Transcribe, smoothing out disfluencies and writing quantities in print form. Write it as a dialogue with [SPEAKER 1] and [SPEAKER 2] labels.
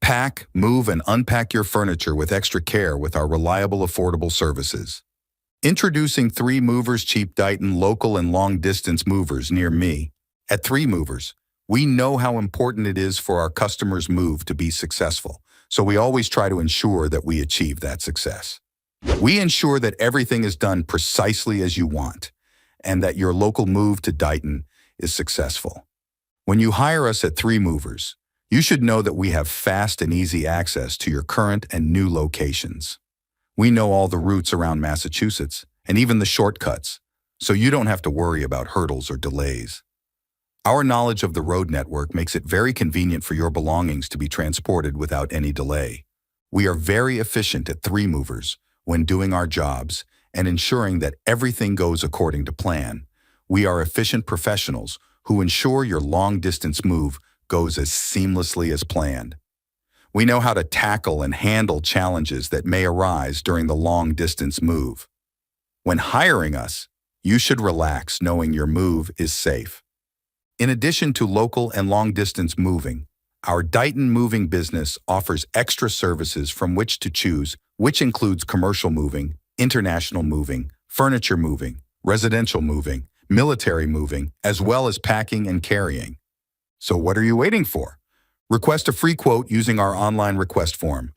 [SPEAKER 1] Pack, move, and unpack your furniture with extra care with our reliable, affordable services. Introducing 3 Movers Cheap Dighton local and long-distance movers near me. At 3 Movers, we know how important it is for our customers' move to be successful, so we always try to ensure that we achieve that success. We ensure that everything is done precisely as you want, and that your local move to Dighton is successful. When you hire us at 3 Movers, you should know that we have fast and easy access to your current and new locations. We know all the routes around Massachusetts, and even the shortcuts, so you don't have to worry about hurdles or delays. Our knowledge of the road network makes it very convenient for your belongings to be transported without any delay. We are very efficient at 3 Movers when doing our jobs and ensuring that everything goes according to plan. We are efficient professionals who ensure your long-distance move goes as seamlessly as planned. We know how to tackle and handle challenges that may arise during the long-distance move. When hiring us, you should relax knowing your move is safe. In addition to local and long-distance moving, our Dighton moving business offers extra services from which to choose, which includes commercial moving, international moving, furniture moving, residential moving, military moving, as well as packing and carrying. So what are you waiting for? Request a free quote using our online request form.